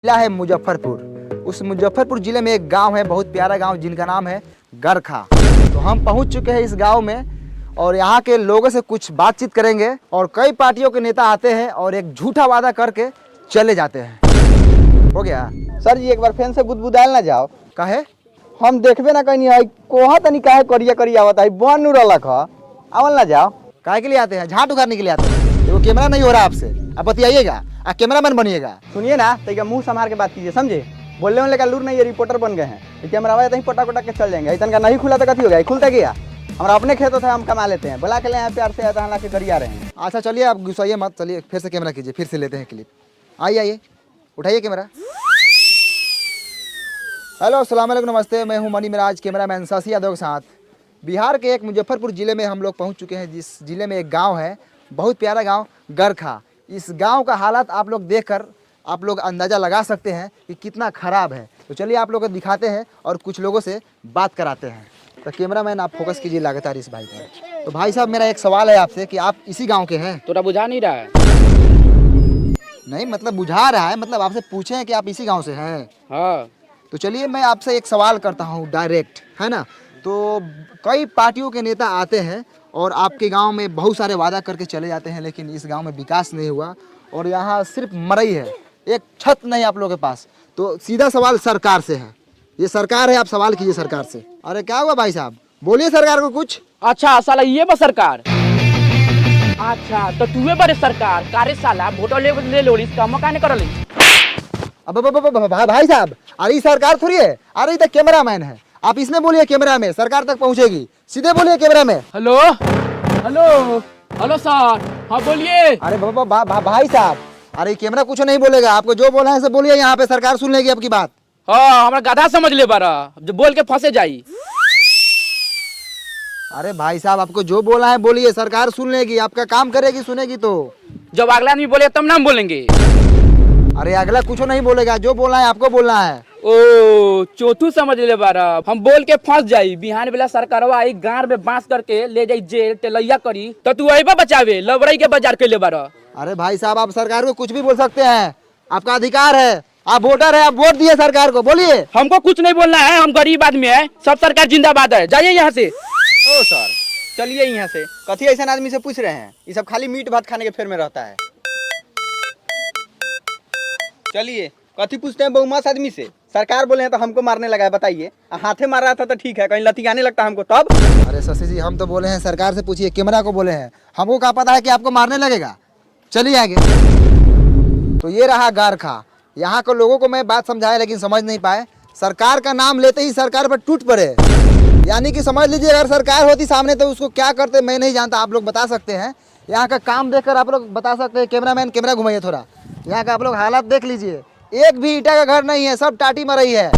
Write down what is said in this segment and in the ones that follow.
जिला है मुजफ्फरपुर। उस मुजफ्फरपुर जिले में एक गांव है, बहुत प्यारा गांव, जिनका नाम है गरखा। तो हम पहुंच चुके हैं इस गांव में और यहाँ के लोगों से कुछ बातचीत करेंगे। और कई पार्टियों के नेता आते हैं और एक झूठा वादा करके चले जाते हैं। हो गया सर जी, एक बार फैन से बुदबुदाल ना जाओ। काहे? हम देखबे ना कहीं है कोहा तनी काहे करिया करिया आवत है, बन नु रहलक ह, आवल ना जाओ। काहे के लिए आते हैं? झाट उखाड़ने के लिए आते हैं। वो कैमरा नहीं हो रहा आपसे, आप बतियाइएगा, आप कैमरामैन बनिएगा। सुनिए ना, तो मुंह संभाल के बात कीजिए, समझे? बोलने वाले का लूर नहीं, ये रिपोर्टर बन गए हैं। कैमरा आया तो पटा पटा के चल जाएंगे। इतना का नहीं खुला तो कथी हो गया, खुलता गया। हमारा अपने खेत होता है, हम कमा लेते हैं। बुला के ले प्यार से आता है, करी आ रहे हैं। अच्छा चलिए, आप गुस्साइए मत, चलिए फिर से कैमरा कीजिए, फिर से लेते हैं क्लिप। आइए आइए, उठाइए कैमरा। हेलो, अस्सलाम वालेकुम, नमस्ते। मैं हूं मनी मिराज, कैमरामैन शशि यादव के साथ। बिहार के एक मुजफ्फरपुर ज़िले में हम लोग पहुंच चुके हैं, जिस ज़िले में एक गांव है, बहुत प्यारा गांव गरखा। इस गांव का हालात आप लोग देखकर आप लोग अंदाज़ा लगा सकते हैं कि कितना ख़राब है। तो चलिए आप लोग को दिखाते हैं और कुछ लोगों से बात कराते हैं। तो कैमरामैन आप फोकस कीजिए लगातार इस भाई पर। तो भाई साहब, मेरा एक सवाल है आपसे कि आप इसी गाँव के हैं? तोरा बुझा नहीं रहा है? नहीं मतलब बुझा रहा है, मतलब आपसे पूछे हैं कि आप इसी गाँव से हैं। हाँ। तो चलिए मैं आपसे एक सवाल करता हूँ डायरेक्ट, है ना? तो कई पार्टियों के नेता आते हैं और आपके गांव में बहुत सारे वादा करके चले जाते हैं, लेकिन इस गांव में विकास नहीं हुआ और यहाँ सिर्फ मरई है, एक छत नहीं आप लोगों के पास। तो सीधा सवाल सरकार से है, ये सरकार है, आप सवाल कीजिए सरकार से। अरे क्या हुआ भाई साहब, बोलिए सरकार को कुछ। अच्छा साला ये बस सरकार। अच्छा तो तू बड़े सरकार कारे साला वोटो ले लो, इसका मौका नहीं करली। अब भाई साहब, अरे ये सरकार थोड़ी है, अरे ये तो कैमरामैन है। आप इसमें बोलिए, कैमरा में सरकार तक पहुंचेगी, सीधे बोलिए कैमरा में। हेलो हेलो हेलो सर, हाँ बोलिए। अरे भाई साहब, अरे कैमरा कुछ नहीं बोलेगा, आपको जो बोला है सब बोलिए, यहाँ पे सरकार सुन लेगी आपकी बात। हाँ हमारा गधा समझ ले बारा, जो बोल के फंसे जाई। अरे भाई साहब, आपको जो बोला है बोलिए, सरकार सुन लेगी, आपका काम करेगी, सुनेगी। तो जब अगला आदमी बोले तब नाम बोलेंगे। अरे अगला कुछ नहीं बोलेगा, जो बोला है आपको बोलना है। ओ चौथू समझ ले बारा, हम बोल के फंस जाई, बिहान बेला सरकारवा आई गांव में बांस करके ले जाई जेल, टेलैया करी तो तू अइबा बचावे लबड़ई के बाजार के ले बारा। अरे भाई साहब, आप सरकार को कुछ भी बोल सकते हैं, आपका अधिकार है, आप वोटर है, आप वोट दिए सरकार को, बोलिए। हमको कुछ नहीं बोलना है, हम गरीब आदमी है, सब सरकार जिंदाबाद है, जाइए यहाँ से। ओ सर, चलिए यहाँ से। कथी ऐसा आदमी से पूछ रहे हैं? ये सब खाली मीट भात खाने के फेर में रहता है। चलिए, कथी पूछते हैं बहुमत आदमी से? सरकार बोले हैं तो हमको मारने लगा है, बताइए। हाथे मार रहा था तो ठीक है, कहीं लतियाने लगता हमको तब। अरे शशि जी, हम तो बोले हैं सरकार से पूछिए, कैमरा को बोले हैं, हमको क्या पता है कि आपको मारने लगेगा। चलिए आगे। तो ये रहा गरखा, यहाँ के लोगों को मैं बात समझाया लेकिन समझ नहीं पाए। सरकार का नाम लेते ही सरकार पर टूट पड़े, यानी कि समझ लीजिए अगर सरकार होती सामने तो उसको क्या करते मैं नहीं जानता, आप लोग बता सकते हैं। यहाँ का काम देखकर आप लोग बता सकते हैं। कैमरामैन कैमरा घुमाइए थोड़ा, यहाँ का आप लोग हालात देख लीजिए, एक भी ईटा का घर नहीं है, सब टाटी मरई है।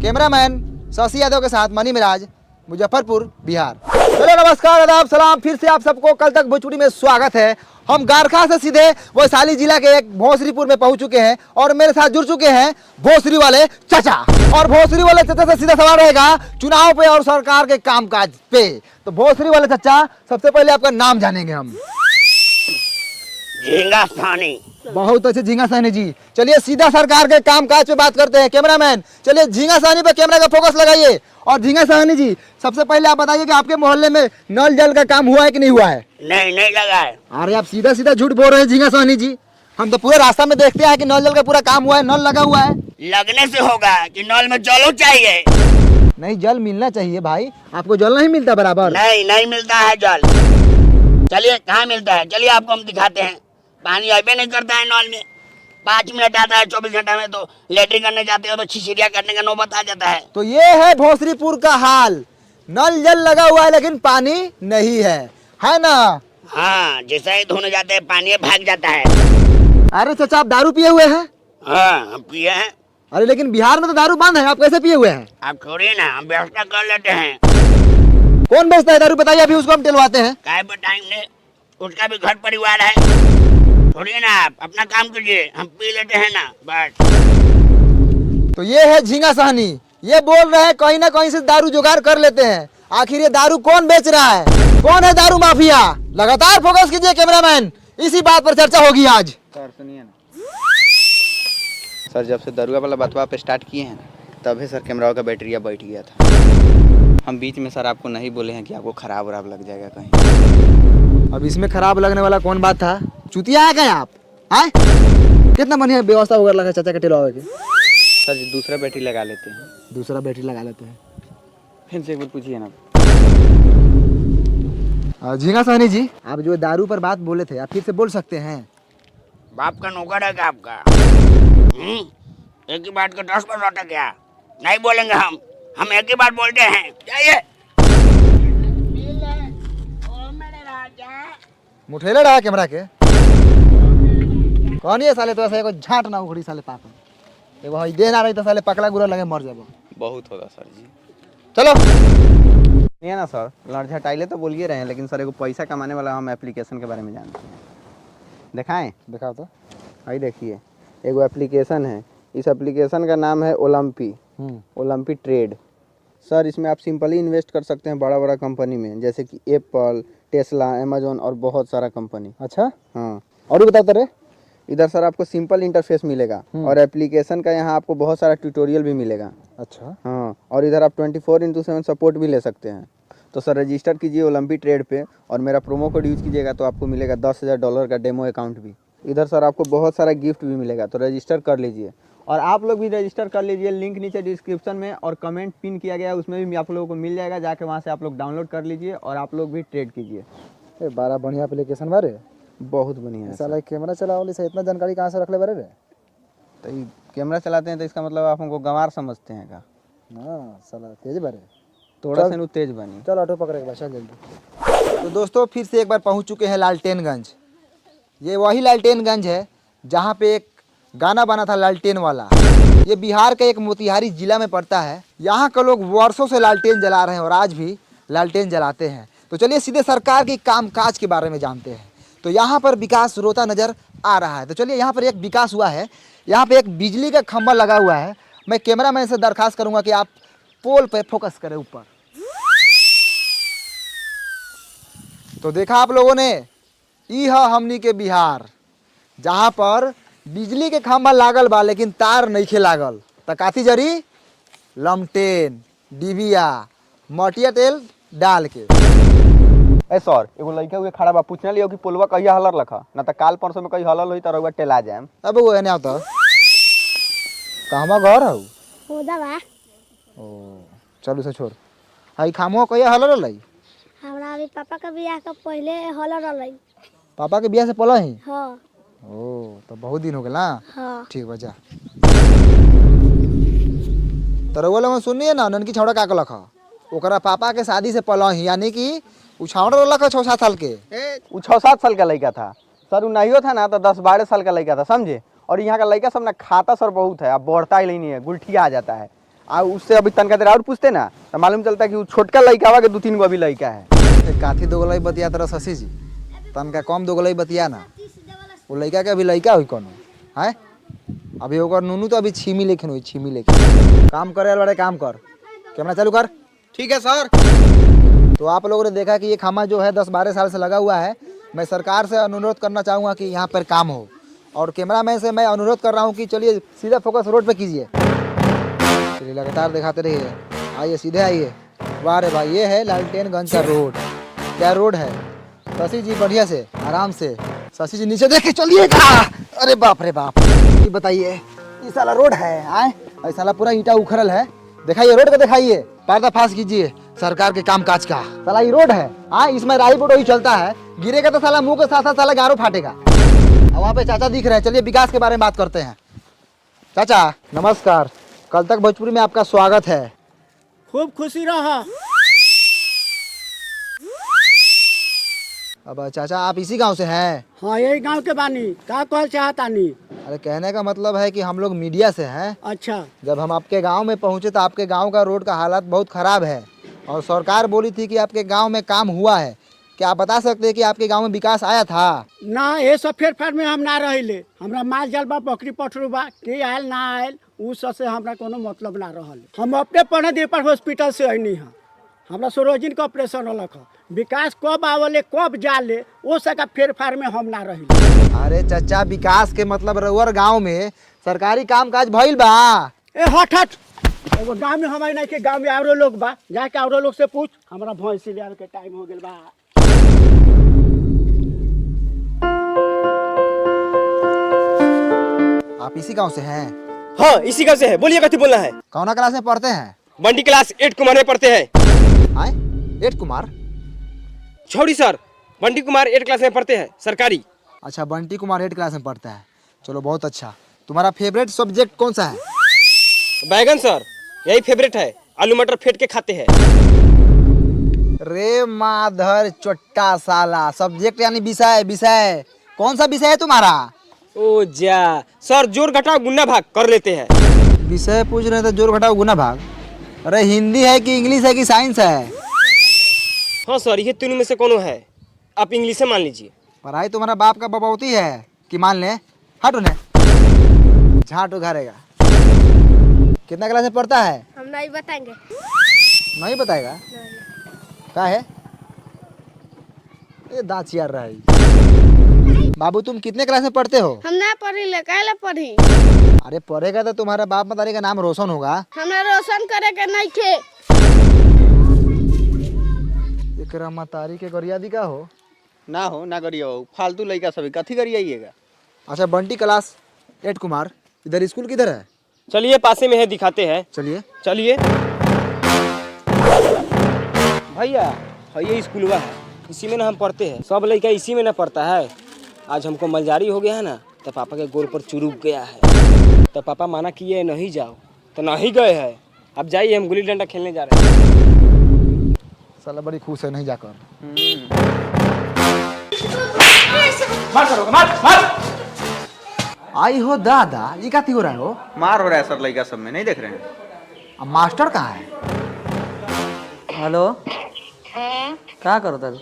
कैमरामैन शशि यादव के साथ मनी मिराज, मुजफ्फरपुर, बिहार। हेलो नमस्कार, आदाब, सलाम, फिर से आप सबको कल तक भोजपुरी में स्वागत है। हम गरखा से सीधे वैशाली जिला के एक भोसरीपुर में पहुंच चुके हैं और मेरे साथ जुड़ चुके हैं भोसरी वाले चाचा। और भोसरी वाले चाचा से सीधा सवाल रहेगा चुनाव पे और सरकार के कामकाज पे। तो भोसरी वाले चाचा, सबसे पहले आपका नाम जानेंगे हम। झींगा सानी। बहुत अच्छे झींगा सानी जी। चलिए सीधा सरकार के कामकाज पे बात करते हैं। कैमरामैन चलिए झींगा सानी पे कैमरा का फोकस लगाइए। और झींगा सानी जी, सबसे पहले आप बताइए कि आपके मोहल्ले में नल जल का काम हुआ है कि नहीं हुआ है? नहीं लगा है। अरे आप सीधा सीधा झूठ बोल रहे हैं झींगा सानी जी, हम तो पूरे रास्ता में देखते हैं कि नल जल का पूरा काम हुआ है, नल लगा हुआ है। लगने से होगा कि नल में जल चाहिए। नहीं, जल मिलना चाहिए भाई, आपको जल नहीं मिलता बराबर? नहीं मिलता है जल। चलिए कहाँ मिलता है, चलिए आपको हम दिखाते हैं। पानी अबे नहीं करता है नल में, 5 मिनट आता है, 24 घंटा में तो लेटरिन करने जाते हो तो छिछिरिया करने का नौबत आ जाता है। तो ये है भोसरीपुर का हाल, नल जल लगा हुआ है लेकिन पानी नहीं है ना? हाँ, जैसे ही धोने जाते हैं पानी भाग जाता है। अरे चाचा, आप दारू पिए हुए हैं? हाँ हम पिए हैं। अरे लेकिन बिहार में तो दारू बंद है, आप कैसे पिए हुए हैं? आप छोड़िए ना, हम व्यवस्था कर लेते हैं। कौन बेचता है दारू बताइए, अभी उसको हम टिलवाते हैं। काय बताएंगे, उसका भी घर परिवार है। छोड़िए ना, आप अपना काम कीजिए, हम पी लेते हैं ना बस। तो ये है झींगा साहनी, ये बोल रहे हैं कहीं ना कहीं से दारू जुगाड़ कर लेते हैं। आखिर ये दारू कौन बेच रहा है, कौन है दारू माफिया? लगातार फोकस कीजिए कैमरामैन, इसी बात पर चर्चा होगी आज। सर सुनिए ना सर जब से दरुआ वाला बतवा पे स्टार्ट किए हैं तभी सर कैमरा का बैटरिया बैठ गया था। हम बीच में सर आपको नहीं बोले हैं कि आपको खराब वराब लग जाएगा कहीं। अब इसमें खराब लगने वाला कौन बात था? चुतिया है क्या आप? आए कितना बढ़िया व्यवस्था वगैरह लगा चाचा के टेलवा के। सर जी दूसरा बैटरी लगा लेते हैं। दूसरा बैटरी लगा लेते हैं। फिर से एक बार पूछिए ना। झींगा सहनी जी, आप जो दारू पर बात बोले थे आप फिर से बोल सकते हैं? बाप का नौकर है क्या आपका? एक ही बात को 10 बार लौटा क्या? नहीं बोलेंगे हम एक ही बात बोलते हैं। जाइए। मुठेले रहा कैमरा के कौन ये साले तो ऐसा झाट ना उखड़ी साले पापा एगो हई दे ना रही तो साले पकड़ा गुरा लगे मर जाबो। बहुत होगा सर जी। चलो नहीं है ना सर, लड़ झटाइले तो बोलिए रहे हैं, लेकिन सर एगो पैसा कमाने वाला हम एप्लीकेशन के बारे में जानते हैं। दिखाएं? दिखाओ तो। भाई देखिए एगो एप्लीकेशन है, इस एप्लीकेशन का नाम है ओलंपी। ओलंपी ट्रेड। सर इसमें आप सिंपली इन्वेस्ट कर सकते हैं बड़ा बड़ा कंपनी में, जैसे कि एप्पल, टेस्ला, अमेजोन और बहुत सारा कंपनी। अच्छा हाँ, और भी बताते रहे। इधर सर आपको सिंपल इंटरफेस मिलेगा और एप्लीकेशन का यहाँ आपको बहुत सारा ट्यूटोरियल भी मिलेगा। अच्छा हाँ, और इधर आप 24/7 सपोर्ट भी ले सकते हैं। तो सर रजिस्टर कीजिए ओलंपी ट्रेड पे और मेरा प्रोमो कोड यूज़ कीजिएगा तो आपको मिलेगा $10,000 का डेमो अकाउंट भी। इधर सर आपको बहुत सारा गिफ्ट भी मिलेगा, तो रजिस्टर कर लीजिए। और आप लोग भी रजिस्टर कर लीजिए, लिंक नीचे डिस्क्रिप्शन में और कमेंट पिन किया गया है उसमें भी आप लोगों को मिल जाएगा, जाके वहाँ से आप लोग डाउनलोड कर लीजिए और आप लोग भी ट्रेड कीजिए। बड़ा बढ़िया एप्लीकेशन बारे, बहुत बढ़िया है। साला कैमरा चलाओ से इतना जानकारी कहाँ से रख ले बारे रे? तो ये कैमरा चलाते हैं तो इसका मतलब आप हमको गंवार समझते हैं का? हाँ साला तेज बारे, थोड़ा सा तेज बनी। चल ऑटो पकड़े के बाद चल जल्दी। तो दोस्तों फिर से एक बार पहुंच चुके हैं लालटेनगंज। ये वही लालटेनगंज है जहां पे एक गाना बना था लालटेन वाला। ये बिहार के एक मोतिहारी जिला में पड़ता है। यहाँ के लोग वर्षों से लालटेन जला रहे हैं और आज भी लालटेन जलाते हैं। तो चलिए सीधे सरकार के कामकाज के बारे में जानते हैं। तो यहाँ पर विकास रोता नज़र आ रहा है। तो चलिए यहाँ पर एक विकास हुआ है, यहाँ पे एक बिजली का खंभा लगा हुआ है। मैं कैमरामैन से दरखास्त करूँगा कि आप पोल पे फोकस करें ऊपर। तो देखा आप लोगों ने, ई है हमनी के बिहार जहाँ पर बिजली के खंभा लागल बा लेकिन तार नइखे लागल। त काथी जरी? लमटेन, डिबिया, मटिया तेल डाल के। ए सर एगो लड़का हुए खड़ा बा, पूछने लियो कि पोलवा कहिया हलर लखा, ना तो काल परसों में कहीं हलल होई त रउआ टेला जाएम। अब वो एने आवता कहवा घर हऊ? होदा बा। ओ चल उसे छोड़। हाई खामो कहिया हलर रहलै? हमरा अभी पापा का बियाह का पहले हल रहलै। पापा के बियाह से पहले ही? हाँ। ओ तो बहुत दिन हो गए ना। हाँ। ठीक बजा। तो रउआ लोगन सुनिए ना, ननकी छौड़ा का कहलक ह ओकरा पापा के शादी से पहले ही, यानी कि उ छौड़ा रहलक 6-7 साल के। वो 6-7 साल का लड़का था सर, वो नहीं था ना तो 10-12 साल का लड़का था, समझे। और यहाँ का लड़का सब ना खाता सर बहुत है, अब बढ़ता ही नहीं है, गुलठिया आ जाता है। और उससे अभी तनका देर और पूछते ना तो मालूम चलता है कि वो छोटका लड़का हुआ के 2-3 गो अभी लड़का है। काथी दोगलाई बतिया तरह शशि जी, तनका कम दोगलाई बतिया ना। वो लड़का के अभी लड़का हुई कोनो है, अभी ओकर नूनू तो अभी छीमी लेखन हुई, छीमी लेखन। काम करे वाले काम कर, कैमरा चालू कर। ठीक है सर। तो आप लोगों ने देखा कि ये खामा जो है 10-12 साल से लगा हुआ है। मैं सरकार से अनुरोध करना चाहूँगा कि यहाँ पर काम हो, और कैमरामैन से मैं अनुरोध कर रहा हूँ कि चलिए सीधा फोकस रोड पे कीजिए। चलिए लगातार दिखाते रहिए, आइए सीधे आइए। वाह रे भाई, ये है लालटेनगंज का रोड। क्या रोड है शशि जी, बढ़िया से आराम से। शशि जी नीचे देख के चलिएगा। अरे बाप रे बाप, ये बताइए ये साला रोड है आए? और साला पूरा ईंटा उखड़ल है। दिखाइए रोड का, दिखाइए, पर्दाफाश कीजिए सरकार के कामकाज का। साला ये रोड है हाँ, इसमें राही बोटो ही चलता है, गिरेगा तो साला मुंह के साथ साथ साला गारो फाटेगा। अब वहाँ पे चाचा दिख रहे हैं, चलिए विकास के बारे में बात करते हैं। चाचा नमस्कार, कल तक भोजपुरी में आपका स्वागत है। खूब खुशी रहा। अब चाचा आप इसी गांव से हैं? हाँ यही गांव के बानी, का कहल चाहतानी? अरे कहने का मतलब है कि हम लोग मीडिया से हैं। अच्छा। जब हम आपके गांव में पहुंचे तो आपके गांव का रोड का हालत बहुत ख़राब है और सरकार बोली थी कि आपके गांव में काम हुआ है। क्या आप बता सकते हैं कि आपके गांव में विकास आया था? ना ये सब फेरफार में हम ना रहिले, हमरा माल जाल बा, बकरी पठरू बा, के आयल ना आयल उ सब से हमरा कोनो मतलब ना रहल। हम अपने पढ़े दे पर हॉस्पिटल से अइनी है, हमरा सरोजिन का ऑपरेशन होलक है। विकास कब आवले कब जाले वो सका फेरफार में हम ना रहिले। अरे चाचा विकास के मतलब रउअर गांव में सरकारी काम काज भइल बा। ए हट हट, एगो गाँव में हमारे नहीं के गाँव में औरो लोग बा, जाके औरो लोग से पूछ। हमारा भैंसी ले के टाइम हो गेल बा। आप इसी गांव से हैं? हाँ इसी गाँव से है। बोलिए कथी बोलना है? कौना क्लास में पढ़ते हैं? बंटी क्लास 8 कुमार में पढ़ते हैं। आए 8 कुमार? छोड़ी सर, बंटी कुमार 8 क्लास में पढ़ते हैं सरकारी। अच्छा, बंटी कुमार 8 क्लास में पढ़ता है। चलो बहुत अच्छा। तुम्हारा फेवरेट सब्जेक्ट कौन सा है? बैगन सर, यही फेवरेट है। आलू मटर फेंट के खाते हैं। रे माधर चोट्टा साला, सब्जेक्ट यानी विषय। विषय कौन सा विषय है तुम्हारा? ओ जा सर, जोड़ घटाओ गुना भाग कर लेते हैं। विषय पूछ रहे थे, जोड़ घटाओ गुना भाग। अरे हिंदी है कि इंग्लिश है कि साइंस है? हाँ सर, ये तीनों में से कौन है? आप इंग्लिश से मान लीजिए। पढ़ाई तुम्हारा बाप का बबौती है कि मान ले? हट उन्हें, झाट उघारेगा। कितना क्लास में पढ़ता है? हम नहीं बताएंगे। नहीं बताएगा? क्या है ये दांत चियार रहा है। बाबू तुम कितने क्लास में पढ़ते हो? हम ना पढ़ी ले, काहे पढ़ी? अरे पढ़ेगा तो तुम्हारा बाप मतारी का नाम रोशन होगा। हमरा रोशन करे के नहीं थे। एकरा मतारी के गरियादी का हो? ना हो ना करिए, फालतू लड़का सभी कथी करिएगा। अच्छा, बंटी क्लास 8 कुमार, इधर स्कूल किधर है? चलिए पासे में है, दिखाते हैं। चलिए। चलिए भैया, ये स्कूलवा है, इसी में ना हम पढ़ते हैं। सब लड़का इसी में ना पढ़ता है। आज हमको मलजारी हो गया है ना, तो पापा के गोल पर चुरुक गया है। तो पापा माना किए नहीं जाओ, तो नहीं गए हैं। अब जाइए, हम गुल्ली डंडा खेलने जा रहे हैं। साला बड़ी खुश है, नहीं जाकर। आई हो दादा, ये क्या हो रहा है? हो मार हो रहा है सर लड़का सब में, नहीं देख रहे हैं? अब मास्टर कहाँ है? हेलो, क्या करो तब?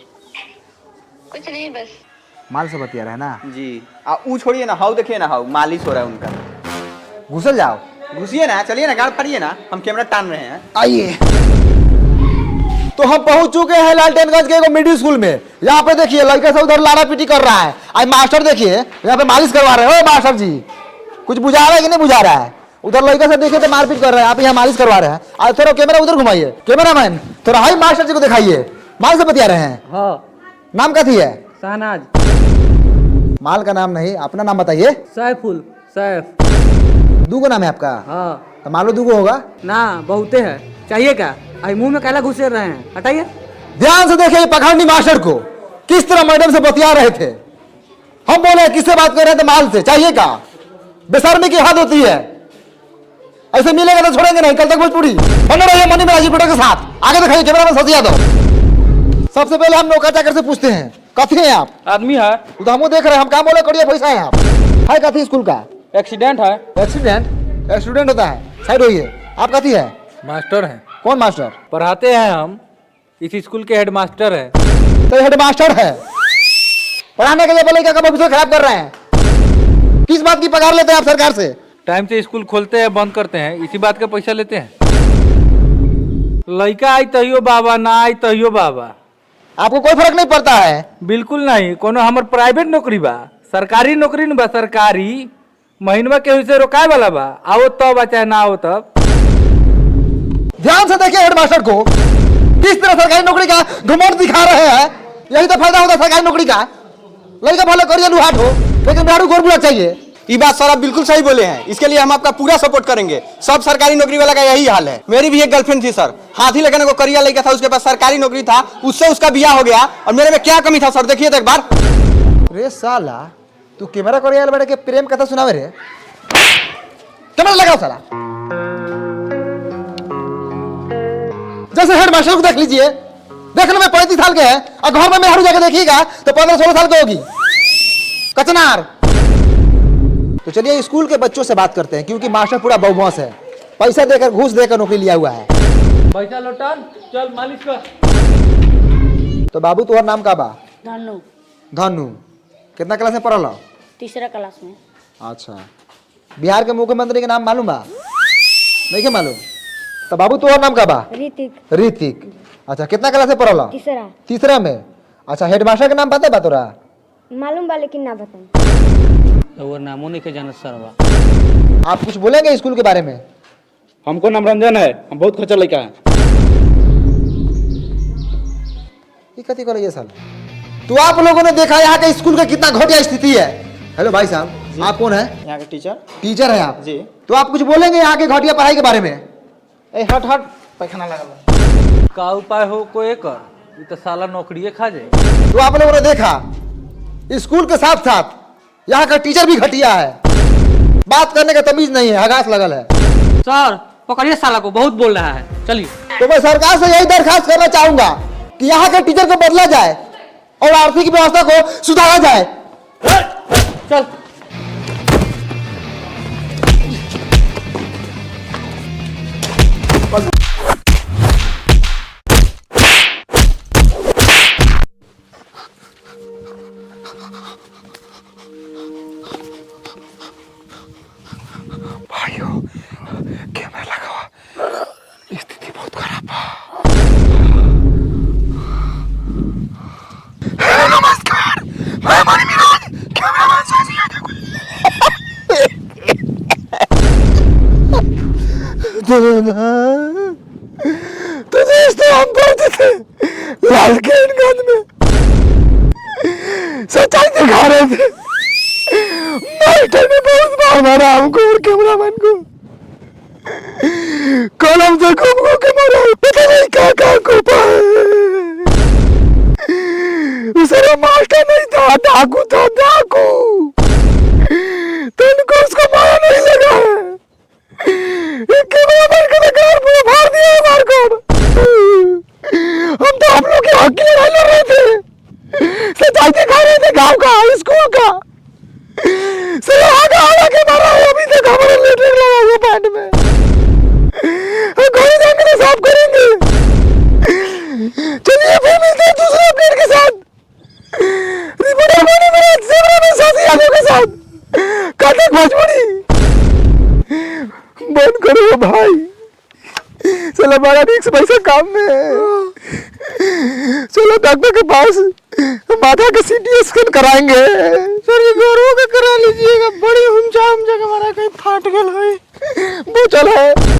कुछ नहीं, बस माल से बतिया रहा है ना जी। ऊ छोड़िए ना, हाउ देखिए ना, हाउ मालिश हो रहा है उनका। घुसल जाओ। घुसिए ना, चलिए ना, गाड़ फड़िए ना, हम कैमरा टान रहे हैं। आइए। तो हम पहुंच चुके हैं लालटेनगंज के मिडिल स्कूल में। यहाँ पे देखिए लड़का सब उधर लारा पीटी कर रहा है। आज मास्टर देखिए यहाँ पे मालिश करवा रहे हैं। ओ मास्टर जी, कुछ बुझा रहा है कि नहीं बुझा रहा है? उधर लड़का सब देखिए तो मारपीट कर रहे हैं, आप यहाँ मालिश करवा रहे हैं। आज थोड़ा कैमरा उधर घुमाइए। कैमरामैन थोड़ा हाई मास्टर जी को दिखाइए, माल से बतिया रहे हैं। हाँ, नाम कथी है? शहनाज। माल का नाम नहीं, अपना नाम बताइए। सैफुल, सैफ। दूगो नाम है आपका? हाँ। तो मालो दूगो होगा ना, बहुते है। चाहिए क्या? आई मुंह में कैला घुसे रहे हैं, हटाइए। ध्यान से देखिए पखंडी मास्टर को किस तरह मैडम से बतिया रहे थे। हम बोले किससे बात कर रहे थे? माल से। चाहिए का? बेशर्मी की हद होती है। ऐसे मिलेगा तो छोड़ेंगे नहीं। कल तक भोजपुरी बने रहिए मनी में फोटो के साथ। आगे दिखाइए, कैमरा में ससिया दो। सबसे पहले हम नौका चाकर से पूछते हैं, कथी है आप? आदमी है, तो हम देख रहे हैं, हम काम बोले करिए, पैसा है आप है कथी स्कूल का? एक्सीडेंट है। एक्सीडेंट? एक्सीडेंट होता है, साइड होइए। आप कथी है? मास्टर हैं, कौन मास्टर? पढ़ाते हैं हम। इस स्कूल के हेडमास्टर हैं। तो हेडमास्टर है, पढ़ाने के लिए बोले क्या भविष्य खराब कर रहे हैं? किस बात की पगार लेते हैं आप सरकार से? टाइम से स्कूल खोलते हैं, बंद करते हैं, इसी बात का पैसा लेते हैं। लड़का आई तहियो बाबा, ना आई तहियो बाबा। आपको कोई फर्क नहीं पड़ता है? बिल्कुल नहीं। कोनो हमर प्राइवेट नौकरी बा, सरकारी नौकरी नहीं बा। सरकारी महीनवा के से रोकाए वाला बा। आओ तब बा, चाहे ना आओ तब। ध्यान से देखिए हेडमास्टर को किस तरह सरकारी नौकरी का घमंड दिखा रहे हैं। यही तो फायदा होता है सरकारी नौकरी का। लड़का भले करिए लुहाट हो, लेकिन बिहारू गोर बुला चाहिए। ये बात सर आप बिल्कुल सही बोले हैं। इसके लिए हम आपका पूरा सपोर्ट करेंगे। सब सरकारी नौकरी वाला का यही हाल है। मेरी भी एक गर्लफ्रेंड थी सर, हाथी लगने को करिया लड़का था, उसके पास सरकारी नौकरी था, उससे उसका ब्याह हो गया। और मेरे में क्या कमी था सर, देखिए तो एक बार। रे साला, तू कैमरा करिया बैठ के प्रेम कथा सुनावे रे। कैमरा लगाओ साला। जैसे हेडमास्टर को देख लीजिए, देखने में 35 साल के हैं और घर में मेहरू जाके देखिएगा तो 15-16 साल की होगी। कचनार। तो चलिए स्कूल के बच्चों से बात करते हैं, क्योंकि मास्टर पूरा बहुबॉस है, पैसा देकर घूस देकर नौकरी लिया हुआ है। पैसा लौटान, चल मालिश कर। तो बाबू तुम्हारा नाम का बा? धनु, धनु। कितना क्लास में पढ़ल? तीसरा क्लास में। अच्छा, बिहार के मुख्यमंत्री के नाम मालूम बा? नहीं के मालूम? तो बाबू तुम्हारा नाम का बा? ऋतिक। ऋतिक। अच्छा, कितना क्लास में पढ़ल? तीसरा। तीसरा में। अच्छा, हेडमास्टर के नाम पता बा तोरा? मालूम बा लेकिन ना बताऊं। तो वो नामों नहीं के जानत सरवा। आप कुछ बोलेंगे स्कूल के बारे में? हमको नाम रंजन है, हम बहुत खच्चर लड़का है। ये कथी करे ये साल? तो आप लोगों ने देखा यहाँ के स्कूल का कितना घटिया स्थिति है। हेलो भाई साहब, आप कौन है? यहाँ के टीचर टीचर है आप जी। तो आप कुछ बोलेंगे यहाँ के घटिया पढ़ाई के बारे में? हट हट पैखाना लगा। का उपाय हो कोई कर, ये तो साला नौकरिए खा जाए। तो आप लोगों ने देखा स्कूल के साथ साथ यहाँ का टीचर भी घटिया है, बात करने का तमीज नहीं है, हगास लगल है। सर पकड़िए साला को, बहुत बोल रहा है। चलिए। तो मैं सरकार से यही दरखास्त करना चाहूंगा कि यहाँ के टीचर को बदला जाए और आर्थिक व्यवस्था को सुधारा जाए। चल। भाइयों कैमरा लगा हुआ, स्थिति बहुत खराब है। नमस्कार, मैं मणि मिराज, कैमरामैन साजी यादव। तो दोस्तों हम पढ़ते थे लालकेनगंज में, सच्चाई दिखा रहे थे। मास्टर ने बहुत मार मारा हमको और कैमरामैन को, कलम से घूम के मारा, पता नहीं क्या को पाए। उसे मास्टर नहीं था, डाकू था, डाकू। तुमको उसको मारा नहीं लगा है। कैमरामैन का घर पूरा फाड़ दिया है मार को। हम तो आप लोग के हक की लड़ाई लड़ रहे थे, सच्चाई दिखा रहे थे गाँव का, स्कूल का। आगे के मारा है, अभी तक हमारा लेटरिन लगा हुआ पैंट में। घर जाएंगे तो साफ करेंगे। चलिए फिर मिलते हैं दूसरे अपडेट के साथ। रिपोर्टर बने मेरे कैमरामैन साथी यादव के साथ। काटे भोजपुरी बंद करो भाई, चलो बड़ा रिक्स पैसा काम में है। चलो डॉक्टर के पास, माथा का सीटी स्कैन कराएंगे। सर ये गोरों का करा लीजिएगा, बड़ी हुमचा के मारा कहीं फाट गल है। वो चल है।